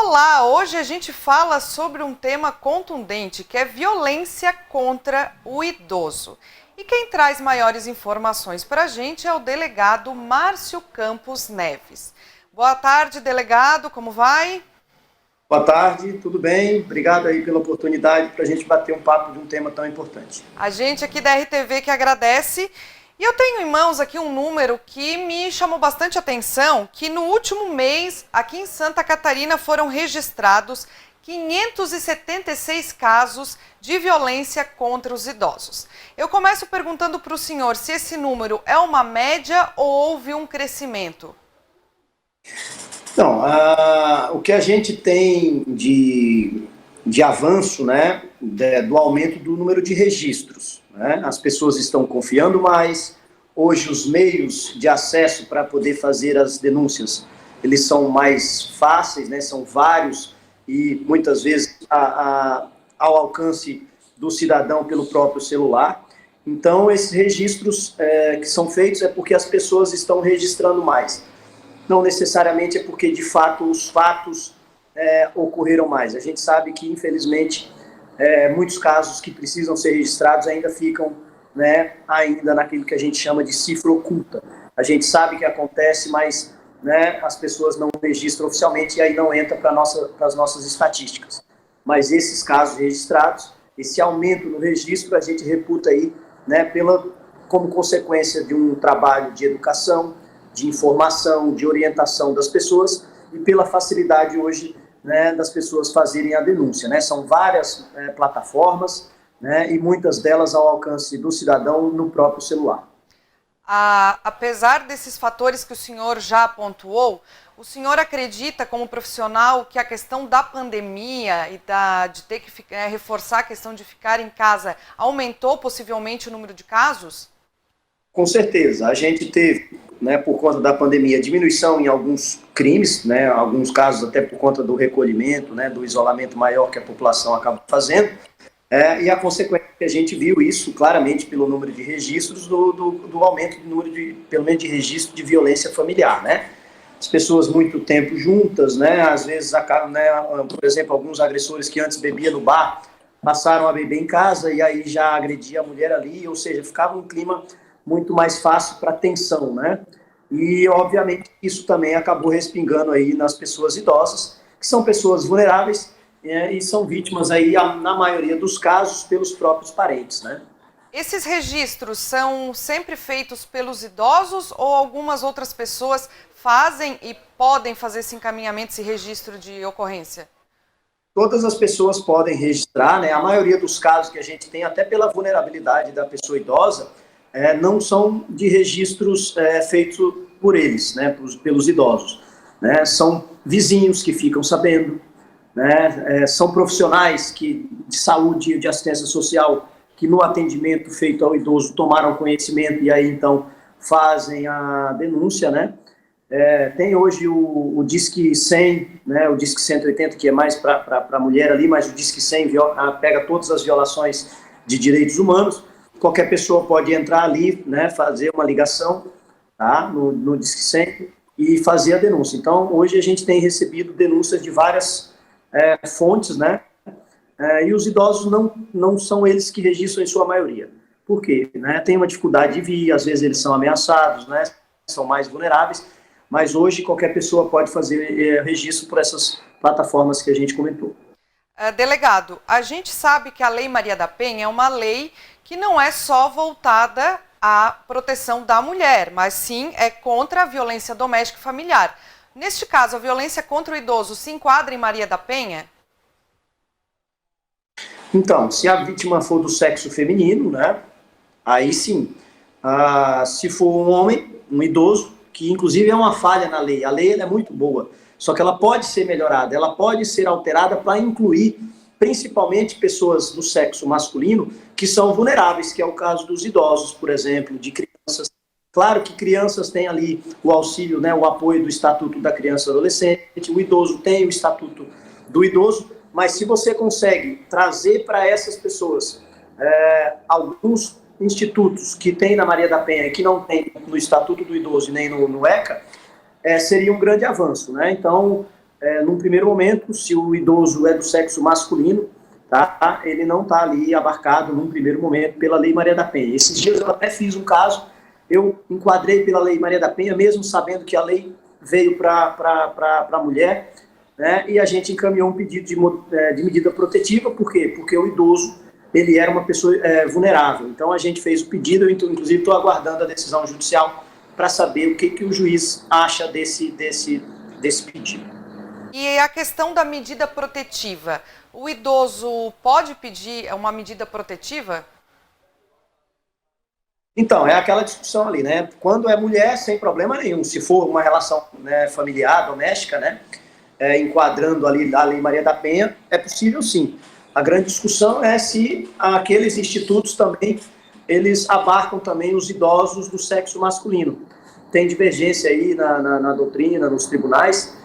Olá, hoje a gente fala sobre um tema contundente, que é violência contra o idoso. E quem traz maiores informações para a gente é o delegado Márcio Campos Neves. Boa tarde, delegado, como vai? Boa tarde, tudo bem? Obrigado aí pela oportunidade para a gente bater um papo de um tema tão importante. A gente aqui da RTV que agradece. E eu tenho em mãos aqui um número que me chamou bastante atenção, que no último mês, aqui em Santa Catarina, foram registrados 576 casos de violência contra os idosos. Eu começo perguntando para o senhor se esse número é uma média ou houve um crescimento. Então, o que a gente tem de avanço, né, do aumento do número de registros, né? As pessoas estão confiando mais. Hoje os meios de acesso para poder fazer as denúncias, eles são mais fáceis, né? São vários e muitas vezes ao alcance do cidadão pelo próprio celular. Então esses registros que são feitos é porque as pessoas estão registrando mais. Não necessariamente é porque de fato os fatos ocorreram mais. A gente sabe que infelizmente muitos casos que precisam ser registrados ainda ficam, né, ainda naquilo que a gente chama de cifra oculta. A gente sabe que acontece, mas, né, as pessoas não registram oficialmente e aí não entra para as nossas estatísticas. Mas esses casos registrados, esse aumento no registro, a gente reputa aí, né, como consequência de um trabalho de educação, de informação, de orientação das pessoas e pela facilidade hoje, né, das pessoas fazerem a denúncia, né? São várias plataformas, né, e muitas delas ao alcance do cidadão no próprio celular. Apesar desses fatores que o senhor já pontuou, o senhor acredita, como profissional, que a questão da pandemia e de ter que reforçar a questão de ficar em casa aumentou possivelmente o número de casos? Com certeza. A gente teve, né, por conta da pandemia, diminuição em alguns crimes, né, alguns casos até por conta do recolhimento, né, do isolamento maior que a população acaba fazendo. E a consequência que a gente viu isso claramente pelo número de registros do aumento do número pelo menos de registro de violência familiar, né? As pessoas muito tempo juntas, né? Às vezes acabam, né? Por exemplo, alguns agressores que antes bebiam no bar passaram a beber em casa e aí já agredia a mulher ali, ou seja, ficava um clima muito mais fácil para tensão, né? E obviamente isso também acabou respingando aí nas pessoas idosas, que são pessoas vulneráveis. E são vítimas aí, na maioria dos casos, pelos próprios parentes, né? Esses registros são sempre feitos pelos idosos ou algumas outras pessoas fazem e podem fazer esse encaminhamento, esse registro de ocorrência? Todas as pessoas podem registrar, né? A maioria dos casos que a gente tem, até pela vulnerabilidade da pessoa idosa, não são de registros feitos por eles, né? Pelos idosos, né? São vizinhos que ficam sabendo, né? São profissionais de saúde e de assistência social que no atendimento feito ao idoso tomaram conhecimento e aí então fazem a denúncia, né? Tem hoje o Disque 100, né? O Disque 180 que é mais para a mulher ali, mas o Disque 100 pega todas as violações de direitos humanos. Qualquer pessoa pode entrar ali, né? Fazer uma ligação, tá? No Disque 100 e fazer a denúncia. Então hoje a gente tem recebido denúncias de várias fontes, né? E os idosos não são eles que registram em sua maioria. Por quê? Né? Tem uma dificuldade de vir, às vezes eles são ameaçados, né? São mais vulneráveis, mas hoje qualquer pessoa pode fazer registro por essas plataformas que a gente comentou. Delegado, a gente sabe que a Lei Maria da Penha é uma lei que não é só voltada à proteção da mulher, mas sim é contra a violência doméstica e familiar. Neste caso, a violência contra o idoso se enquadra em Maria da Penha? Então, se a vítima for do sexo feminino, né, aí sim. Se for um homem, um idoso, que inclusive é uma falha na lei, a lei ela é muito boa, só que ela pode ser melhorada, ela pode ser alterada para incluir principalmente pessoas do sexo masculino que são vulneráveis, que é o caso dos idosos, por exemplo, de crianças. Claro que crianças têm ali o auxílio, né, o apoio do Estatuto da Criança e Adolescente, o idoso tem o Estatuto do Idoso, mas se você consegue trazer para essas pessoas alguns institutos que tem na Maria da Penha e que não tem no Estatuto do Idoso e nem no ECA, seria um grande avanço, né? Então, num primeiro momento, se o idoso é do sexo masculino, tá? Ele não está ali abarcado num primeiro momento pela Lei Maria da Penha. Esses dias eu até fiz um caso, eu enquadrei pela Lei Maria da Penha, mesmo sabendo que a lei veio para a mulher, né? E a gente encaminhou um pedido de medida protetiva. Por quê? Porque o idoso, ele era uma pessoa vulnerável. Então a gente fez o pedido, eu inclusive estou aguardando a decisão judicial para saber o que o juiz acha desse pedido. E a questão da medida protetiva, o idoso pode pedir uma medida protetiva? Então, é aquela discussão ali, né? Quando é mulher, sem problema nenhum. Se for uma relação, né, familiar, doméstica, né, enquadrando ali a Lei Maria da Penha, é possível sim. A grande discussão é se aqueles institutos também, eles abarcam também os idosos do sexo masculino. Tem divergência aí na doutrina, nos tribunais.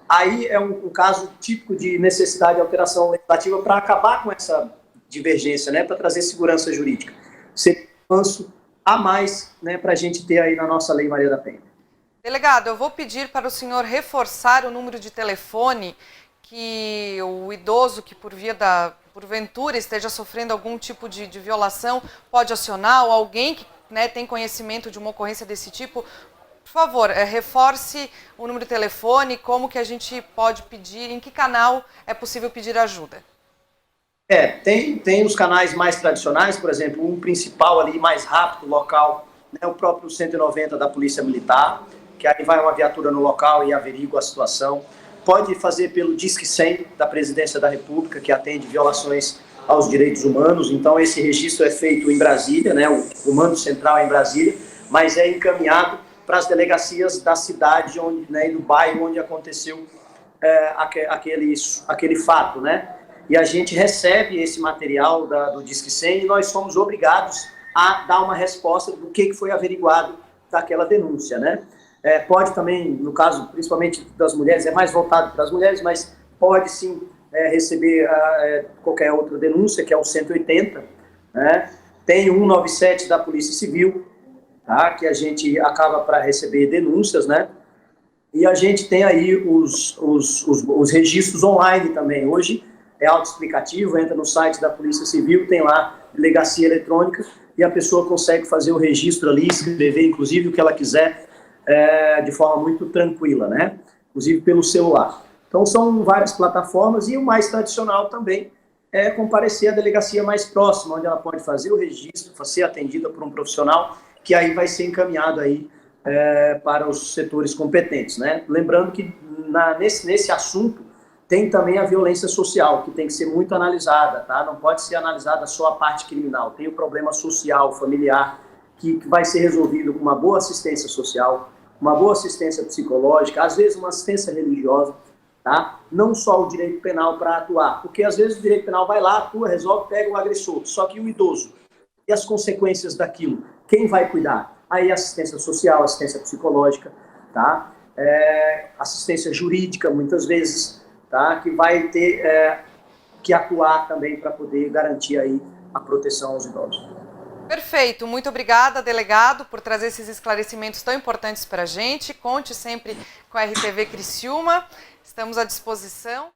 Aí é um caso típico de necessidade de alteração legislativa para acabar com essa divergência, né, para trazer segurança jurídica. Seria um avanço a mais, né, para a gente ter aí na nossa Lei Maria da Penha. Delegado, eu vou pedir para o senhor reforçar o número de telefone que o idoso que porventura esteja sofrendo algum tipo de violação pode acionar, ou alguém que, né, tem conhecimento de uma ocorrência desse tipo. Por favor, reforce o número de telefone, como que a gente pode pedir, em que canal é possível pedir ajuda. Tem os canais mais tradicionais, por exemplo, um principal ali, mais rápido, local, né, o próprio 190 da Polícia Militar, que aí vai uma viatura no local e averigua a situação. Pode fazer pelo Disque 100 da Presidência da República, que atende violações aos direitos humanos. Então, esse registro é feito em Brasília, né, o comando central é em Brasília, mas é encaminhado para as da cidade onde, né, e do bairro onde aconteceu aquele fato, né? E a gente recebe esse material do Disque 100 e nós somos obrigados a dar uma resposta do que foi averiguado daquela denúncia, né? Pode também, no caso, principalmente das mulheres, é mais voltado para as mulheres, mas pode sim receber qualquer outra denúncia, que é o 180, né? Tem o 197 da Polícia Civil, tá? Que a gente acaba para receber denúncias, né? E a gente tem aí os registros online também. Hoje é autoexplicativo, entra no site da Polícia Civil, tem lá delegacia eletrônica e a pessoa consegue fazer o registro ali, escrever inclusive o que ela quiser de forma muito tranquila, né? Inclusive pelo celular. Então são várias plataformas e o mais tradicional também é comparecer à delegacia mais próxima, onde ela pode fazer o registro, ser atendida por um profissional que aí vai ser encaminhado aí para os setores competentes, né? Lembrando que nesse assunto tem também a violência social, que tem que ser muito analisada, tá? Não pode ser analisada só a parte criminal. Tem o problema social, familiar, que vai ser resolvido com uma boa assistência social, uma boa assistência psicológica, às vezes uma assistência religiosa, tá? Não só o direito penal para atuar, porque às vezes o direito penal vai lá, atua, resolve, pega o agressor, só que o idoso e as consequências daquilo, quem vai cuidar? Aí assistência social, assistência psicológica, tá? Assistência jurídica, muitas vezes, tá? Que vai ter que atuar também para poder garantir aí a proteção aos idosos. Perfeito, muito obrigada, delegado, por trazer esses esclarecimentos tão importantes para a gente. Conte sempre com a RTV Criciúma, estamos à disposição.